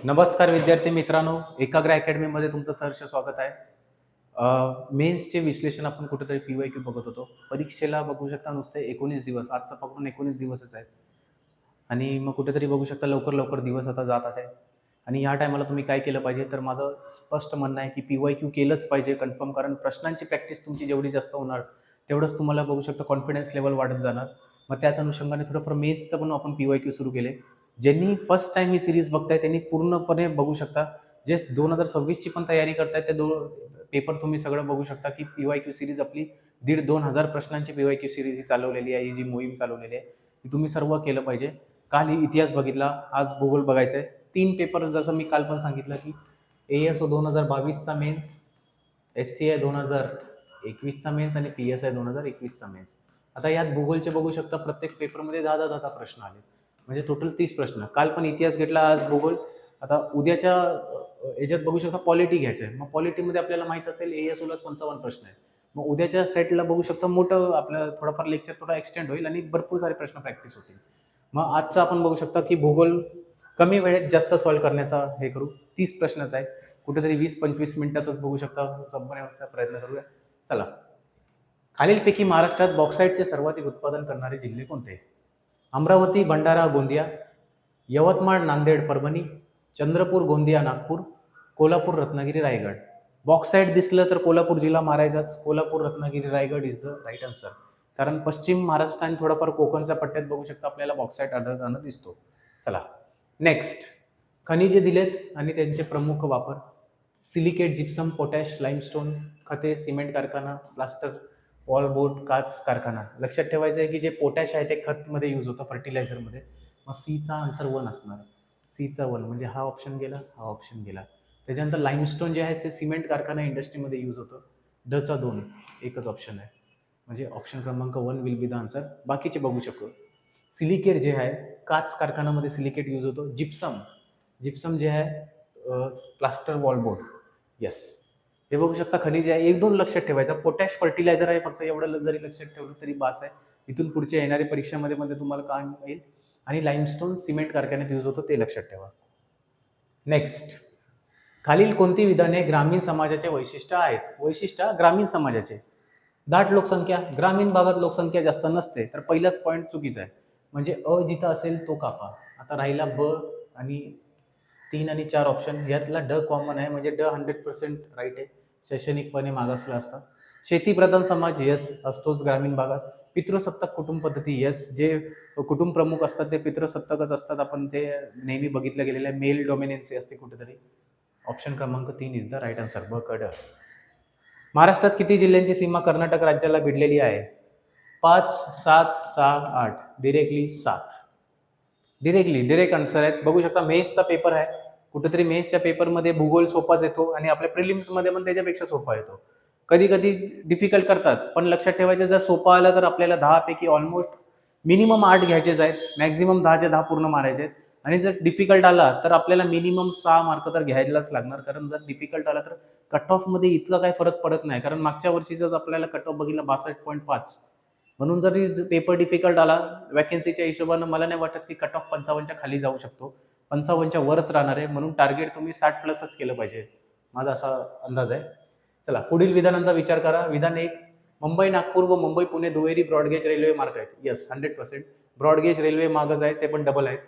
नमस्कार विद्यार्थी मित्रांनो, एकाग्र अकॅडमीमध्ये तुमचं सहर्ष स्वागत आहे. मेन्सचे विश्लेषण आपण कुठेतरी PYQ बघत होतो. परीक्षेला बघू शकता नुसते 19 दिवस, आजचा पकडून 19 दिवसच आहेत. आणि मग कुठेतरी बघू शकता लवकर दिवस आता जात आहे. आणि ह्या टायमाला तुम्ही काय केलं पाहिजे, तर माझं स्पष्ट म्हणणं आहे की PYQ केलंच पाहिजे कन्फर्म, कारण प्रश्नांची प्रॅक्टिस तुमची जेवढी जास्त होणार, तेवढंच तुम्हाला बघू शकता कॉन्फिडन्स लेव्हल वाढत जाणार. मग त्याच अनुषंगाने थोडंफार मेन्सचं पण आपण PYQ सुरू केले. ज्यांनी फर्स्ट टाइम ही सिरीज बघताय त्यांनी पूर्णपणे बघू शकता. जे 2026 ची पण तयारी करतायत ते पेपर तुम्ही सगळं बघू शकता की PYQ सिरीज आपली 1,500-2,000 प्रश्नांची PYQ सिरीज ही चालवलेली आहे. ही जी मोहीम चालवलेली आहे ती तुम्ही सर्व केलं पाहिजे. काल इतिहास बघितला, आज भूगोल बघायचं आहे. 3 पेपर जसं मी काल पण सांगितलं की ASO 2022चा मेन्स, STI 2021चा मेन्स आणि PSI 2021चा मेन्स. आता यात भूगोलचे बघू शकता प्रत्येक पेपरमध्ये 10 प्रश्न आले, म्हणजे टोटल 30 प्रश्न. काल पण इतिहास घेतला, आज भूगोल. आता उद्याच्या याच्यात बघू शकता पॉलिटी घ्यायचं आहे. मग पॉलिटीमध्ये आपल्याला माहित असेल ASOला 55 प्रश्न आहेत. मग उद्याच्या सेटला बघू शकता मोठं आपलं थोडंफार लेक्चर थोडा एक्सटेंड होईल आणि भरपूर सारे प्रश्न प्रॅक्टिस होतील. मग आजचं आपण बघू शकता की भूगोल कमी वेळेत जास्त सॉल्व्ह करण्याचा हे करू. 30 प्रश्नच आहेत, कुठेतरी 20-25 मिनिटातच बघू शकता संपवण्याचा प्रयत्न करूया. चला, खालीलपैकी महाराष्ट्रात बॉक्साईटचे सर्वाधिक उत्पादन करणारे जिल्हे कोणते? अमरावती, भंडारा, गोंदिया, यवतमाळ, नांदेड, परभणी, चंद्रपूर, गोंदिया, नागपूर, कोल्हापूर, रत्नागिरी, रायगड. बॉक्साईट दिसलं तर कोल्हापूर जिल्हा मारायचाच. Kolhapur, Ratnagiri, Raigad is the right answer. कारण पश्चिम महाराष्ट्र आणि थोडाफार कोकणच्या पट्ट्यात बघू शकता आपल्याला बॉक्साईट आढळताना दिसतो. चला नेक्स्ट, खनिजे दिलेत आणि त्यांचे प्रमुख वापर. सिलिकेट, जिप्सम, पोटॅश, लाईमस्टोन, खते, सिमेंट कारखाना, प्लास्टर, वॉलबोर्ड, काच कारखाना. लक्षात ठेवायचं आहे की जे पोटॅश आहे ते खतमध्ये यूज होतं, फर्टिलायझरमध्ये. मग सीचा आन्सर 1 असणार. सीचा 1 म्हणजे हा ऑप्शन गेला, हा ऑप्शन गेला. त्याच्यानंतर लाईमस्टोन जे आहे ते सिमेंट कारखाना इंडस्ट्रीमध्ये यूज होतं. डचा 2 एकच ऑप्शन आहे, म्हणजे ऑप्शन क्रमांक 1 विल बी द आन्सर. बाकीचे बघू शकतो. सिलिकेट जे आहे काच कारखान्यामध्ये सिलिकेट यूज होतो. जिप्सम, जिप्सम जे आहे प्लास्टर वॉलबोर्ड. येस, हे बघू शकता खनिज आहे. 1-2 लक्षात ठेवायचा. पोटॅश फर्टिलायझर आहे, फक्त एवढं जरी लक्षात ठेवलं तरी बास आहे. इथून पुढच्या येणाऱ्या परीक्षामध्ये मध्ये तुम्हाला काय येईल. आणि लाईमस्टोन सिमेंट कारखान्यात यूज होतो ते लक्षात ठेवा. नेक्स्ट, खालील कोणती विधाने ग्रामीण समाजाचे वैशिष्ट्य आहेत? वैशिष्ट्य ग्रामीण समाजाचे. दाट लोकसंख्या, ग्रामीण भागात लोकसंख्या जास्त नसते, तर पहिलाच पॉईंट चुकीचा आहे. म्हणजे जिथं असेल तो कापा. आता राहिला ब आणि 3 आणि 4 ऑप्शन. यातला ड कॉमन आहे, म्हणजे ड 100% राईट आहे. शैक्षणिकपणे मागासला असतात. शेतीप्रधान समाज, यस, असतोच ग्रामीण भागात. पितृसत्ताक कुटुंब पद्धती, यस, जे कुटुंब प्रमुख असतात ते पितृसत्ताकच असतात. आपण ते नेहमी बघितलं गेलेलं आहे. मेल डॉमिनेन्सी असते कुठेतरी. ऑप्शन क्रमांक 3 इज द राईट आन्सर, ब क ड. महाराष्ट्रात किती जिल्ह्यांची सीमा कर्नाटक राज्याला भिडलेली आहे? 5, 7, 6, 8. डिरेक्टली 7. डिरेक्ट आन्सर आहेत. बघू शकता मेन्सचा पेपर आहे. कुठेतरी मेन्सच्या पेपरमध्ये भूगोल सोपाच येतो आणि आपल्या प्रिलिम्समध्ये पण त्याच्यापेक्षा सोपा येतो. कधी कधी डिफिकल्ट करतात, पण लक्षात ठेवायचं जर सोपा आला तर आपल्याला 10 पैकी ऑलमोस्ट मिनिमम 8 घ्यायचेच आहेत. मॅक्झिमम 10चे 10 पूर्ण मारायचे आहेत. आणि जर डिफिकल्ट आला तर आपल्याला मिनिमम 6 मार्क तर घ्यायलाच लागणार, कारण जर डिफिकल्ट आला तर कट ऑफ मध्ये इतका काही फरक पडत नाही. कारण मागच्या वर्षीचाच आपल्याला कट ऑफ बघितला 62.5. म्हणून जरी पेपर डिफिकल्ट आला वॅकन्सीच्या हिशोबानं, मला नाही वाटत की कट ऑफ 55च्या खाली जाऊ शकतो. 55च्या वरच राहणार आहे. म्हणून टार्गेट तुम्ही 60 प्लसच केलं पाहिजे, माझा असा अंदाज आहे. चला पुढील विधानांचा विचार करा. विधान 1, मुंबई नागपूर व मुंबई पुणे दुहेरी ब्रॉडगेज रेल्वे मार्ग आहेत. येस, 100%. ब्रॉडगेज रेल्वे मार्गच आहेत, ते पण डबल आहेत.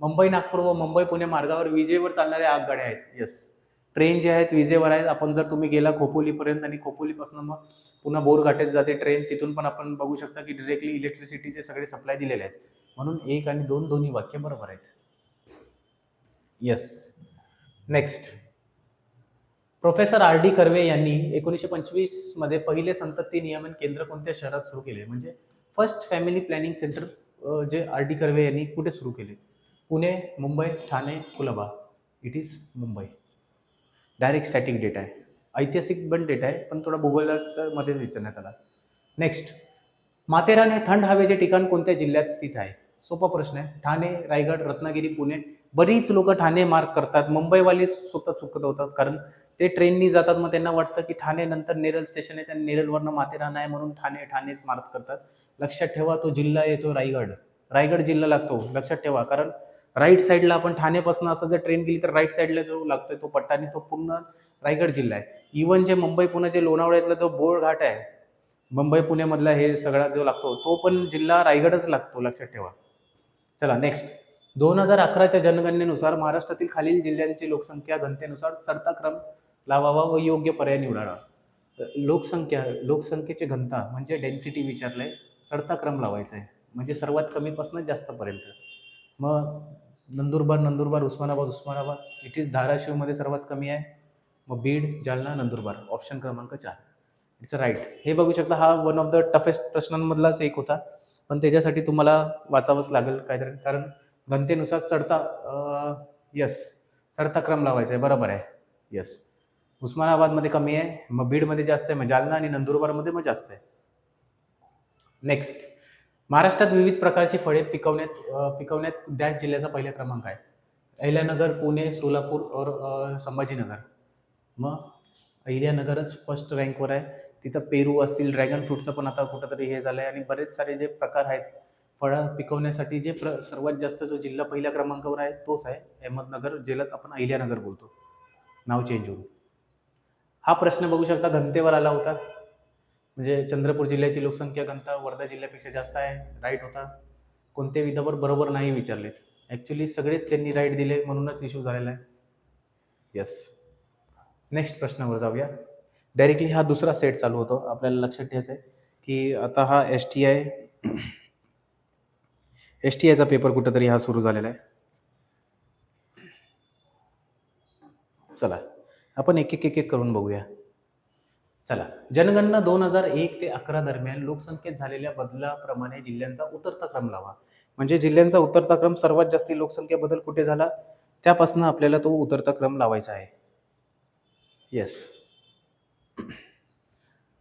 मुंबई नागपूर व मुंबई पुणे मार्गावर विजेवर चालणाऱ्या आगगाड्या आहेत. येस, ट्रेन जे आहेत विजेवर आहेत. आपण जर तुम्ही गेला खोपोलीपर्यंत आणि खोपोलीपासून मग पुन्हा बोरघाटेत जाते ट्रेन, तिथून पण आपण बघू शकता की डिरेक्टली इलेक्ट्रिसिटीचे सगळे सप्लाय दिलेले आहेत. म्हणून 1 आणि 2 दोन्ही वाक्य बरोबर आहेत. Yes. Next, professor RD Karve यांनी 1925 मध्ये पहिले संतती नियमन केंद्र कोणत्या शहरात सुरू केले? म्हणजे फर्स्ट फॅमिली प्लॅनिंग सेंटर जे RD कर्वे यांनी कुठे सुरू केले? Pune, Mumbai, Thane, Colaba. It is Mumbai. Direct static data आहे. ऐतिहासिक पण डेटा आहे, पण थोडा भूगोलाच्या मध्ये विचारण्यात आला. नेक्स्ट, माथेरान हे थंड हवेचे ठिकाण कोणत्या जिल्ह्यात स्थित आहे? सोपा प्रश्न आहे. ठाणे, रायगड, रत्नागिरी, पुणे. बरीच लोक ठाणे मार्क करतात. मुंबईवाले स्वतः चुकत होतात, कारण ते ट्रेननी जातात. मग त्यांना वाटतं की ठाणे नंतर नेरळ स्टेशन आहे आणि नेरळवरनं माथेरान आहे, म्हणून ठाणेच मार्क करतात. लक्षात ठेवा तो जिल्हा येतो रायगड. रायगड जिल्हा लागतो, लक्षात ठेवा. कारण राईट साईडला आपण ठाणेपासून असं जर ट्रेन गेली तर राईट साईडला जो लागतोय तो पट्टा आणि तो पूर्ण रायगड जिल्हा आहे. इवन जे मुंबई पुणे जे लोणावळ्यातला जो बोळ घाट आहे, मुंबई पुण्यामधला हे सगळा जो लागतो तो पण जिल्हा रायगडच लागतो, लक्षात ठेवा. चला नेक्स्ट. 2011च्या जनगणनेनुसार महाराष्ट्रातील खालील जिल्ह्यांची लोकसंख्या घनतेनुसार चढता क्रम लावावा व योग्य पर्याय निवडावा. लोकसंख्येची घनता म्हणजे डेन्सिटी विचारलंय, चढता क्रम लावायचा आहे म्हणजे सर्वात कमीपासून जास्तपर्यंत. मग नंदुरबार, उस्मानाबाद, इट इज धाराशिवमध्ये सर्वात कमी आहे. मग बीड, जालना, नंदुरबार, ऑप्शन क्रमांक 4 इट्स राईट. हे बघू शकता, हा वन ऑफ द टफेस्ट प्रश्नांमधलाच एक होता, पण त्याच्यासाठी तुम्हाला वाचावंच लागेल काहीतरी, कारण घनतेनुसार चढता क्रम लावायचा आहे, बरोबर आहे. यस. उस्मानाबादमध्ये कमी आहे, मग बीडमध्ये जास्त आहे, मग जालना आणि नंदुरबारमध्ये मग जास्त आहे. नेक्स्ट. महाराष्ट्रात विविध प्रकारची फळे पिकवण्यात डॅश जिल्ह्याचा पहिला क्रमांक आहे. अहिल्यानगर, पुणे, सोलापूर और संभाजीनगर. मग अहिल्यानगरच फर्स्ट रँकवर आहे. तिथं पेरू असतील, ड्रॅगन फ्रूटचं पण आता कुठंतरी हे झालं आहे, आणि बरेच सारे जे प्रकार आहेत फळं पिकवण्यासाठी जे सर्वात जास्त जो जिल्हा पहिल्या क्रमांकावर आहे तोच आहे अहमदनगर, ज्यालाच आपण अहिल्यानगर बोलतो, नाव चेंज होऊन. हा प्रश्न बघू शकता घनतेवर आला होता, म्हणजे चंद्रपूर जिल्ह्याची लोकसंख्या घनता वर्धा जिल्ह्यापेक्षा जास्त आहे, राईट होता. कोणते विधावर बरोबर नाही विचारलेत, ॲक्च्युली सगळेच त्यांनी राईट दिले म्हणूनच इश्यू झालेला आहे. यस. नेक्स्ट प्रश्नावर जाऊया. डायरेक्टली हा दुसरा सेट चालू होतो. आपल्याला लक्षात ठेवायचं आहे की आता हा एस टी आयचा पेपर कुठंतरी हा सुरू झालेला आहे. चला आपण एक एक करून बघूया. चला, जनगणना 2001 ते 11 दरम्यान लोकसंख्येत झालेल्या बदलाप्रमाणे जिल्ह्यांचा उतरता क्रम लावा. म्हणजे जिल्ह्यांचा उतरता क्रम, सर्वात जास्त लोकसंख्या बदल कुठे झाला त्यापासून आपल्याला तो उतरता क्रम लावायचा आहे. येस.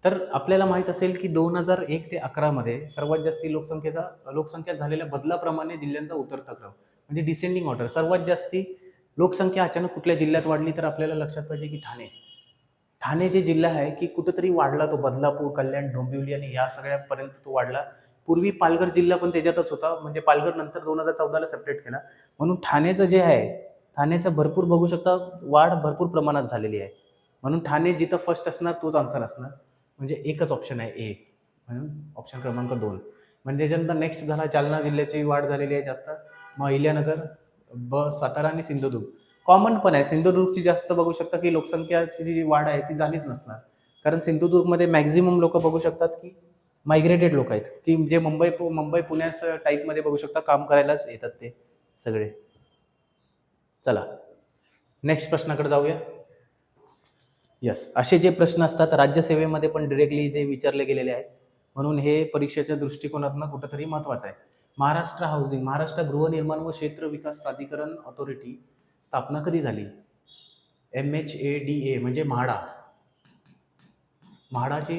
तर आपल्याला माहित असेल की 2001 ते 11 मध्ये सर्वात जास्त लोकसंख्या झालेल्या बदलाप्रमाणे जिल्ह्यांचा उतरता क्रम म्हणजे डिसेंडिंग ऑर्डर. सर्वात जास्ती लोकसंख्या अचानक कुठल्या जिल्ह्यात वाढली तर आपल्याला लक्षात पाहिजे की ठाणे जे जिल्हा आहे की कुठेतरी वाढला तो, बदलापूर, कल्याण, डोंबिवली आणि या सगळ्यापर्यंत तो वाढला. पूर्वी पालघर जिल्हा पण त्याच्यातच होता, म्हणजे पालघर नंतर 2014ला सेपरेट केला, म्हणून ठाणेचं जे आहे ठाणेचं भरपूर बघू शकता वाढ भरपूर प्रमाणात झालेली आहे. म्हणून ठाणे जिथं फर्स्ट असणार तोच आन्सर असणार, म्हणजे एकच ऑप्शन आहे ए, म्हणून ऑप्शन क्रमांक 2. म्हणजे ज्यानंतर नेक्स्ट झाला जालना जिल्ह्याची वाढ झालेली आहे जास्त, मग अहिल्यानगर, सातारा आणि सिंधुदुर्ग. कॉमन पण आहे, सिंधुदुर्गची जास्त बघू शकता की लोकसंख्याची जी वाढ आहे ती झालीच नसणार, कारण सिंधुदुर्गमध्ये मॅक्झिमम लोक बघू शकतात की मायग्रेटेड लोक आहेत, की जे मुंबई पुण्यास टाईपमध्ये बघू शकता काम करायलाच येतात ते सगळे. चला नेक्स्ट प्रश्नाकडे जाऊया. यस. असे जे प्रश्न असतात राज्यसेवेमध्ये पण डिरेक्टली जे विचारले गेलेले आहेत, म्हणून हे परीक्षेच्या दृष्टिकोनातून कुठंतरी महत्त्वाचं आहे. महाराष्ट्र गृहनिर्माण व क्षेत्र विकास प्राधिकरण ऑथॉरिटी स्थापना कधी झाली? MHADA म्हणजे म्हाडाची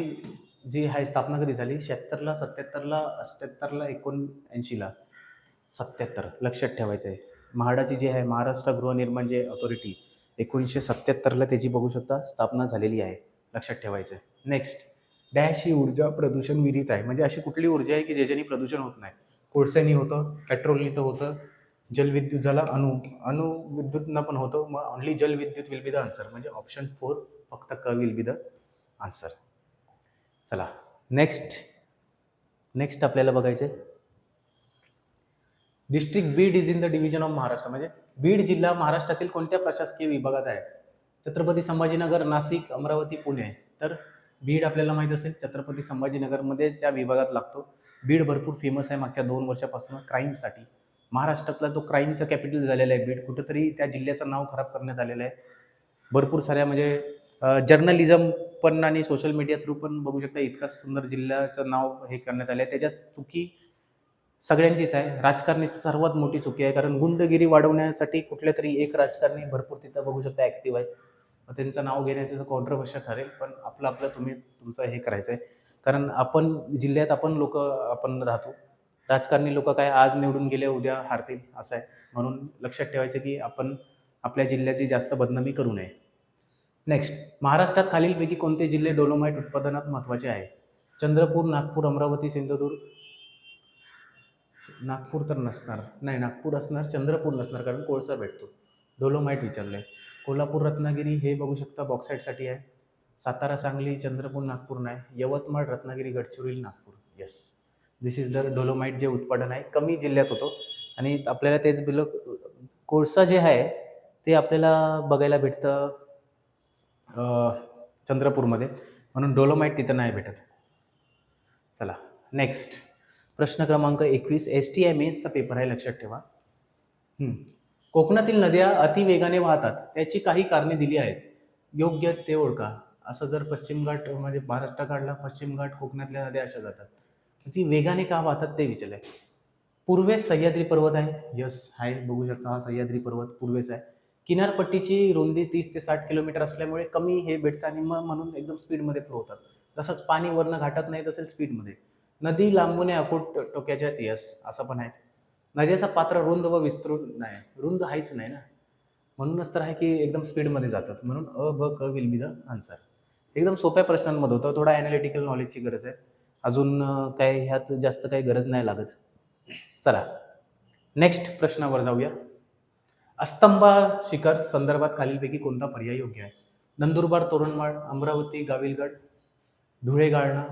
जी आहे स्थापना कधी झाली? 76ला, 77ला, 78ला, 79ला. 77 लक्षात ठेवायचं आहे. म्हाडाची जी आहे महाराष्ट्र गृहनिर्माण जे ऑथॉरिटी 1977ला त्याची बघू शकता स्थापना झालेली आहे, लक्षात ठेवायचं आहे. नेक्स्ट. डॅश ही ऊर्जा प्रदूषण विरहित आहे, म्हणजे अशी कुठली ऊर्जा आहे की ज्याच्याने प्रदूषण होत नाही? कोळशाने होतं, पेट्रोलने तर होतं, जलविद्युत झाला, अणुविद्युतनं पण होतं, मग ओनली जलविद्युत विल बी द आन्सर, म्हणजे ऑप्शन 4 फक्त क विल बी द आन्सर. चला नेक्स्ट आपल्याला बघायचं आहे. District Beed is in the division of Maharashtra, म्हणजे बीड जिल्हा महाराष्ट्रातील कोणत्या प्रशासकीय विभागात आहे? छत्रपती संभाजीनगर, नाशिक, अमरावती, पुणे. तर बीड आपल्याला माहित असेल छत्रपती संभाजीनगरमध्ये त्या विभागात लागतो. बीड भरपूर फेमस आहे मागच्या 2 वर्षापासून क्राईमसाठी. महाराष्ट्रातला तो क्राईमचं कॅपिटल झालेला आहे बीड. कुठंतरी त्या जिल्ह्याचं नाव खराब करण्यात आलेलं आहे. भरपूर साऱ्या म्हणजे जर्नलिझम पण आणि सोशल मीडिया थ्रू पण बघू शकता इतका सुंदर जिल्ह्याचं नाव हे करण्यात आलं आहे. त्याच्यात चुकी सगळ्यांचीच आहे. राजकारणाची सर्वात मोठी चुकी आहे, कारण गुंडगिरी वाढवण्यासाठी कुठल्या तरी एक राजकारणी भरपूर तिथं बघू शकता ॲक्टिव्ह आहेत. त्यांचं नाव घेण्याचं कॉन्ट्रोवर्शियल ठरेल, पण आपलं तुमचं हे करायचं आहे, कारण आपण जिल्ह्यात आपण राहतो. राजकारणी लोक काय आज निवडून गेले उद्या हारतील असं आहे, म्हणून लक्षात ठेवायचं की आपण आपल्या जिल्ह्याची जास्त बदनामी करू नये. नेक्स्ट. महाराष्ट्रात खालीलपैकी कोणते जिल्हे डोलोमाइट उत्पादनात महत्त्वाचे आहे? चंद्रपूर, नागपूर, अमरावती, सिंधुदुर्ग. नागपूर तर नसणार नाही, नागपूर असणार, चंद्रपूर नसणार कारण कोळसा भेटतो. डोलोमाईट विचारलंय. कोल्हापूर रत्नागिरी हे बघू शकता बॉक्साईटसाठी आहे. सातारा सांगली चंद्रपूर नागपूर नाही. Yavatmal Ratnagiri Gadchiroli Nagpur. Yes, this is the dolomite जे उत्पादन आहे कमी जिल्ह्यात होतो आणि आपल्याला तेच बिलो कोळसा जे आहे ते आपल्याला बघायला भेटतं चंद्रपूरमध्ये, म्हणून डोलोमाईट तिथं नाही भेटत. चला नेक्स्ट प्रश्न क्रमांक 21. STI मेन्सचा पेपर आहे, लक्षात ठेवा. कोकणातील नद्या अतिवेगाने वाहतात त्याची काही कारणे दिली आहेत, योग्य ते ओळखा. असं जर पश्चिम घाट म्हणजे महाराष्ट्र काढला, पश्चिम घाट कोकणातल्या नद्या अशा जातात, ती वेगाने का वाहतात ते विचारलंय. पूर्वेस सह्याद्री पर्वत आहे. यस आहे, बघू शकता हा सह्याद्री पर्वत पूर्वेस आहे. किनारपट्टीची रुंदी 30 ते 60 किलोमीटर असल्यामुळे कमी हे भेटतं आणि मग म्हणून एकदम स्पीडमध्ये फ्लो होतात. तसंच पाणी वरनं घाटात नाही तसेच स्पीडमध्ये. नदी लांबून अकोट टोक्याच्या. यस असं पण आहे. नदीचा पात्र रुंद व विस्तृत नाही, रुंद आहेच नाही ना, म्हणूनच तर आहे की एकदम स्पीडमध्ये जातात, म्हणून अ ब क विल बी द आन्सर. एकदम सोप्या प्रश्नांमध्ये होतं, थोडा ॲनालिटिकल नॉलेजची गरज आहे. अजून काय ह्यात जास्त काही गरज नाही लागत. चला नेक्स्ट प्रश्नावर जाऊया. अस्तंभा शिखर संदर्भात खालीलपैकी कोणता पर्याय योग्य आहे? नंदुरबार तोरणमाळ, अमरावती गाविलगड, धुळे गाळणा,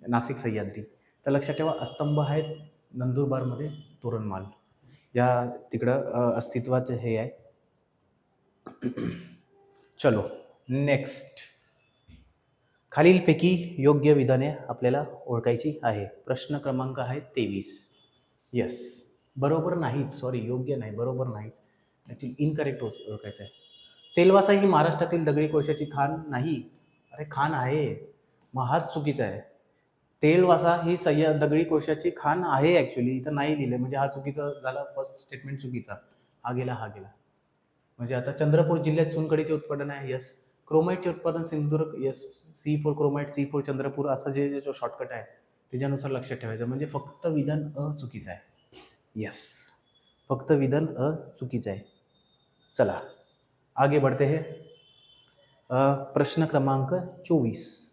नाशिक सह्याद्री. तर लक्षात ठेवा अस्तंभ आहेत नंदुरबारमध्ये, तोरणमाळ या तिकडं अस्तित्वात हे आहे. चलो नेक्स्ट. खालीलपैकी योग्य विधाने आपल्याला ओळखायची आहे. प्रश्न क्रमांक आहे 23. यस, बरोबर नाहीत, सॉरी योग्य नाही, बरोबर नाहीत, ॲक्च्युली इनकरेक्ट ओळखायचं आहे. तेलवासा ही महाराष्ट्रातील दगडी कोळशाची खाण नाही. अरे खाण आहे, मग हाच चुकीचा आहे. तेलवासा ही दगडी कोळशाची खाण आहे ॲक्च्युली, इथं नाही लिहिलं म्हणजे हा चुकीचा झाला. फर्स्ट स्टेटमेंट चुकीचा, हा गेला. म्हणजे आता चंद्रपूर जिल्ह्यात चुनखडीचे उत्पादन आहे. यस. क्रोमाईटचे उत्पादन Sindhudurg. Yes. C4 क्रोमाईट, C4 Chandrapur, असं जे जो शॉर्टकट आहे त्याच्यानुसार लक्षात ठेवायचं. म्हणजे फक्त विधान अ चुकीचं आहे. यस, फक्त विधान अ चुकीचं आहे. चला आगे बढ़ते हैं. प्रश्न क्रमांक 24.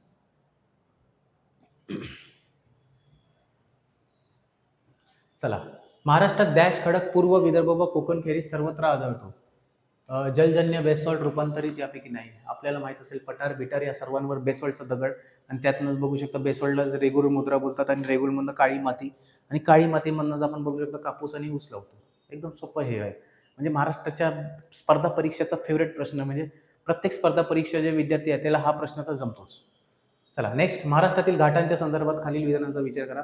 चला, महाराष्ट्रात डॅश खडक पूर्व विदर्भ व कोकण खेरीज सर्वत्र आढळतो. जलजन्य बेसॉल्ट रूपांतरित यापैकी नाही. आपल्याला माहित असेल पठार बिटार या सर्वांवर बेसॉल्टचा दगड, आणि त्यातनंच बघू शकता बेसॉल्टलाच रेगुलर मुद्रा बोलतात, आणि रेगुलरमधनं काळी माती, आणि काळी मातीमधनंच आपण बघू शकता कापूस आणि ऊस लावतो. एकदम सोपं हे आहे. म्हणजे महाराष्ट्राच्या स्पर्धा परीक्षेचा फेवरेट प्रश्न, म्हणजे प्रत्येक स्पर्धा परीक्षा जे विद्यार्थी आहे त्याला हा प्रश्न तर जमतोच. चला नेक्स्ट. महाराष्ट्रातील घाटांच्या संदर्भात खालील विधानांचा विचार करा.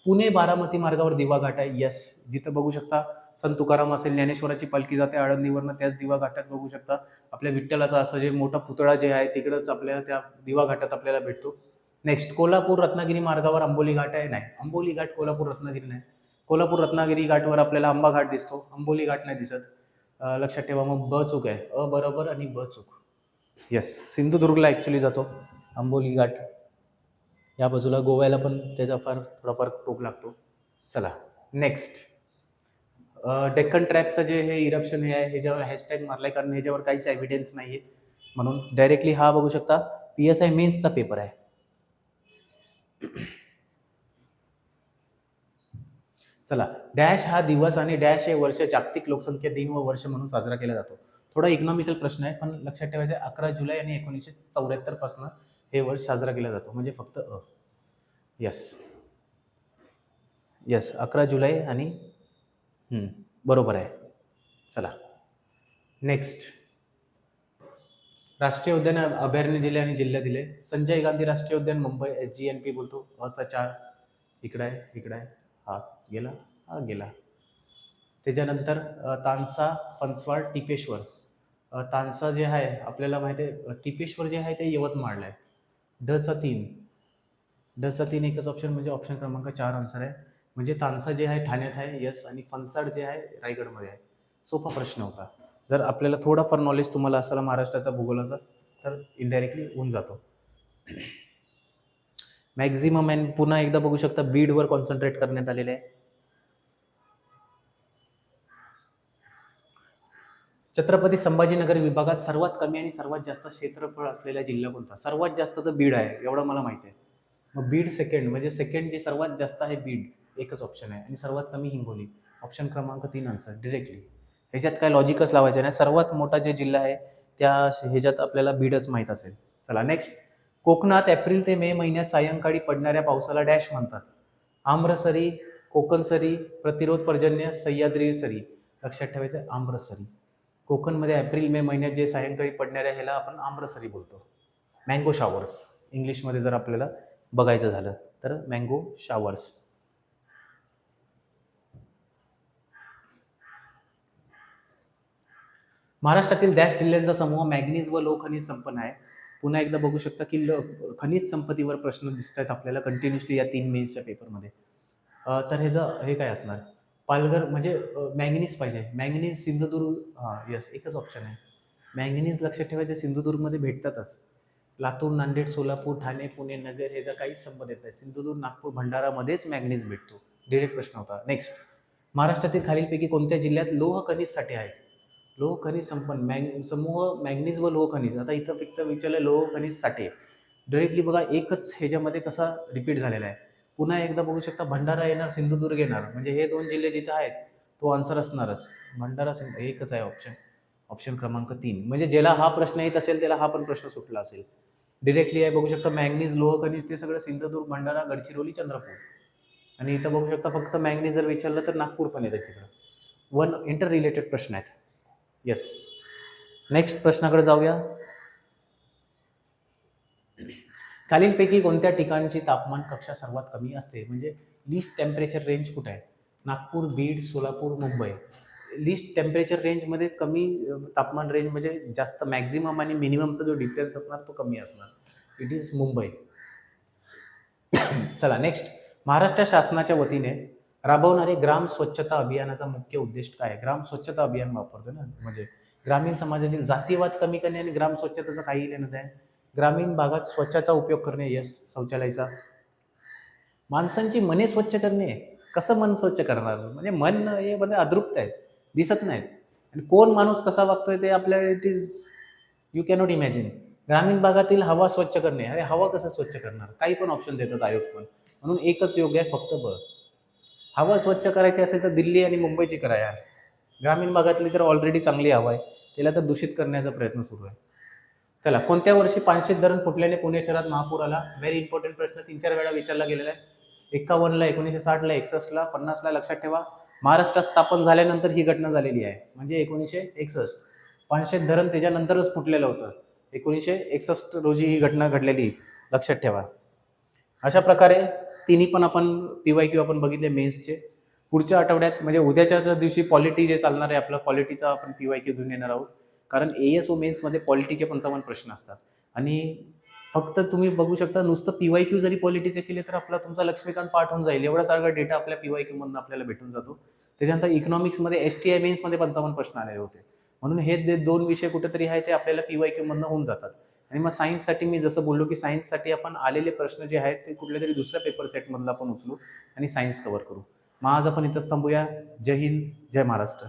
पुणे बारामती मार्गावर दिवा घाट आहे. यस, जिथं बघू शकता संत तुकाराम असेल, ज्ञानेश्वराची पालखी जाते आळंदीवरनं, त्याच दिवा घाटात बघू शकता आपल्या विठ्ठलाचा असं जे मोठा पुतळा जे आहे तिकडंच आपल्याला त्या दिवा घाटात आपल्याला भेटतो. नेक्स्ट. कोल्हापूर रत्नागिरी मार्गावर आंबोली घाट आहे. नाही, आंबोली घाट कोल्हापूर रत्नागिरी नाही. कोल्हापूर रत्नागिरी घाटवर आपल्याला आंबा घाट दिसतो, आंबोली घाट नाही दिसत. लक्षात ठेवा. मग ब चूक आहे, अ बरोबर आणि ब चूक. यस, सिंधुदुर्गला ॲक्च्युली जातो आंबोली घाट. या बाजूला गोव्याला पण त्याचा थोडाफार टोक लागतो. चला नेक्स्ट. डेक्कन ट्रॅपचं जे हे इरप्शन हे आहे ह्याच्यावर हॅशटॅग मारलाय कारण ह्याच्यावर काहीच एव्हिडन्स नाही आहे, म्हणून डायरेक्टली हा बघू शकता PSI मेन्सचा पेपर आहे. चला, डॅश हा दिवस आणि डॅश हे वर्ष जागतिक लोकसंख्या दिन व वर्ष म्हणून साजरा केला जातो. थोडा इकॉनॉमिकल प्रश्न आहे, पण लक्षात ठेवायचं 11 जुलै आणि 1974 पासून हे वर्ष साजरा केला जातो, म्हणजे फक्त अ. यस, 11 जुलै आणि बरोबर आहे. चला नेक्स्ट. राष्ट्रीय उद्यान अभयारण्य दिले आणि जिल्हा दिले. संजय गांधी राष्ट्रीय उद्यान मुंबई, SGNP बोलतो. अचा 4 इकडं आहे, हा गेला, हा गेला. त्याच्यानंतर तानसा, फणसवाड, टिपेश्वर. तानसा जे आहे आपल्याला माहिती आहे, टिपेश्वर जे आहे ते यवतमाळला आहे. डचा 3 एकच ऑप्शन, म्हणजे ऑप्शन क्रमांक 4 आन्सर आहे. म्हणजे तानसा जे आहे ठाण्यात आहे. यस. आणि फणसाड जे आहे रायगडमध्ये आहे. सोपा प्रश्न होता. जर आपल्याला थोडाफार नॉलेज तुम्हाला असाला महाराष्ट्राचा भूगोलाचा तर इनडायरेक्टली होऊन जातो. मॅक्झिमम अँड पुन्हा एकदा बघू शकता बीडवर कॉन्सन्ट्रेट करण्यात आलेले आहे. छत्रपती संभाजीनगर विभागात सर्वात कमी आणि सर्वात जास्त क्षेत्रफळ असलेला जिल्हा कोणता? सर्वात जास्त तर बीड आहे, एवढं मला माहिती आहे. मग बीड सेकंड, म्हणजे सेकंड जे सर्वात जास्त आहे बीड, एकच ऑप्शन आहे. आणि सर्वात कमी हिंगोली, ऑप्शन क्रमांक 3 आन्सर डिरेक्टली. ह्याच्यात काय लॉजिकच लावायचं नाही. सर्वात मोठा जे जिल्हा आहे त्या ह्याच्यात आपल्याला बीडच माहीत असेल. चला नेक्स्ट. कोकणात एप्रिल ते मे महिन्यात सायंकाळी पडणाऱ्या पावसाला डॅश म्हणतात. आम्रसरी, कोकणसरी, प्रतिरोध पर्जन्य, सह्याद्री सरी. लक्षात ठेवायचं आम्रसरी. कोकणमध्ये एप्रिल मे महिन्यात जे सायंकाळी पडणाऱ्या ह्याला आपण आम्रसरी बोलतो. मँगो शावर्स इंग्लिशमध्ये जर आपल्याला बघायचं झालं तर मँगो शावर्स. महाराष्ट्रातील डॅश जिल्ह्यांचा समूह मॅग्नीज व लोह खनिज संपन्न आहे. पुन्हा एकदा बघू शकता की खनिज संपत्तीवर प्रश्न दिसत आहेत आपल्याला कंटिन्युअसली या 3 मेन्सच्या पेपरमध्ये. तर ह्याचं हे काय असणार? पालघर म्हणजे मॅंगनीज पाहिजे. मॅंगनीज सिंधुदुर्ग, हां यस एकच ऑप्शन आहे. मॅंगनीज लक्षात ठेवायचे सिंधुदुर्गमध्ये भेटतातच. लातूर, नांदेड, सोलापूर, ठाणे, पुणे, नगर ह्याचा काहीच संबंध येत नाही. सिंधुदुर्ग, नागपूर, भंडारामध्येच मॅंगनीज भेटतो. डायरेक्ट प्रश्न होता. नेक्स्ट. महाराष्ट्रातील खालीलपैकी कोणत्या जिल्ह्यात लोह खनिज साठे आहेत? लोह खनिज संपन्न समूह मॅंगनीज व लोह खनिज. आता इथं फक्त विचारलं लोह खनिज साठे. डायरेक्टली बघा एकच ह्याच्यामध्ये कसा रिपीट झालेला आहे. पुन्हा एकदा बघू शकता भंडारा येणार, सिंधुदुर्ग येणार, म्हणजे हे 2 जिल्हे जिथे आहेत तो आन्सर असणारच. भंडारा एकच आहे ऑप्शन. ऑप्शन क्रमांक 3. म्हणजे ज्याला हा प्रश्न येत असेल त्याला हा पण प्रश्न सुटला असेल. डिरेक्टली आहे बघू शकता मॅंगनीज, लोह खनिज ते सगळं सिंधुदुर्ग, भंडारा, गडचिरोली, चंद्रपूर. आणि इथं बघू शकता फक्त मॅंगनीज जर विचारलं तर नागपूर पण येतं तिकडं. 1 इंटर रिलेटेड प्रश्न आहेत. येस. नेक्स्ट प्रश्नाकडे जाऊया. खालीलपैकी कोणत्या ठिकाणची तापमान कक्षा सर्वात कमी असते? म्हणजे लिस्ट टेम्परेचर रेंज कुठे आहे? नागपूर, बीड, सोलापूर, मुंबई. लिस्ट टेम्परेचर रेंजमध्ये कमी तापमान रेंज म्हणजे जास्त मॅक्झिमम आणि मिनिममचा जो डिफरन्स असणार तो कमी असणार. It is Mumbai. चला नेक्स्ट. महाराष्ट्र शासनाच्या वतीने राबवणारे ग्राम स्वच्छता अभियानाचा मुख्य उद्देश काय आहे? ग्राम स्वच्छता अभियान वापरतो ना, म्हणजे ग्रामीण समाजातील जातीवाद कमी करणे आणि ग्राम स्वच्छतेचं काही लेणं आहे. ग्रामीण भागात स्वच्छाचा उपयोग करणे. यस शौचालयाचा. माणसांची मने स्वच्छ करणे. कसं मन स्वच्छ करणार? म्हणजे मन हे म्हणजे अदृप्त आहेत, दिसत नाहीत. आणि कोण माणूस कसा वागतोय ते आपल्या it is you cannot imagine. ग्रामीण भागातील हवा स्वच्छ करणे. अरे हवा कसं स्वच्छ करणार? काही पण ऑप्शन देतात आयोग पण. म्हणून एकच योग्य आहे फक्त ब. हवा स्वच्छ करायची असेल तर दिल्ली आणि मुंबईची करा यार. ग्रामीण भागातली तर ऑलरेडी चांगली हवा आहे, त्याला तर दूषित करण्याचा प्रयत्न सुरू आहे. चला. कोणत्या वर्षी पानशेत धरण फुटल्याने पुणे शहरात महापूर आला? व्हेरी इम्पॉर्टंट प्रश्न 3-4 वेळा विचारला गेलेला आहे. 51ला, 1960ला, 61ला, 50ला. लक्षात ठेवा. महाराष्ट्र स्थापन झाल्यानंतर ही घटना झालेली आहे, म्हणजे 1961. पानशेत धरण त्याच्यानंतरच फुटलेलं होतं. 1961 रोजी ही घटना घडलेली, लक्षात ठेवा. अशा प्रकारे तिन्ही पण आपण PYQ आपण बघितले मेन्सचे. पुढच्या आठवड्यात म्हणजे उद्याच्या दिवशी पॉलिटी जे चालणार आहे आपलं, पॉलिटीचा आपण PYQ घेऊन येणार आहोत. कारण ASO मेन्समध्ये पॉलिटीचे 55 प्रश्न असतात. आणि फक्त तुम्ही बघू शकता नुसतं PYQ जरी पॉलिटीचे केले तर आपला तुमचा लक्ष्मीकांत पाठ होऊन जाईल. एवढा सगळा डेटा आपल्या PYQ मधून आपल्याला भेटून जातो. त्याच्यानंतर इकॉनॉमिक्समध्ये STI मेन्समध्ये 55 प्रश्न आलेले होते. म्हणून हे 2 विषय कुठेतरी आहे ते आपल्याला PYQ मधून होऊन जातात. आणि मग सायन्ससाठी मी जसं बोललो की सायन्ससाठी आपण आलेले प्रश्न जे आहेत ते कुठल्या तरी दुसऱ्या पेपर सेटमधला आपण उचलू आणि सायन्स कव्हर करू. मग आज आपण इथंच थांबूया. जय हिंद, जय महाराष्ट्र.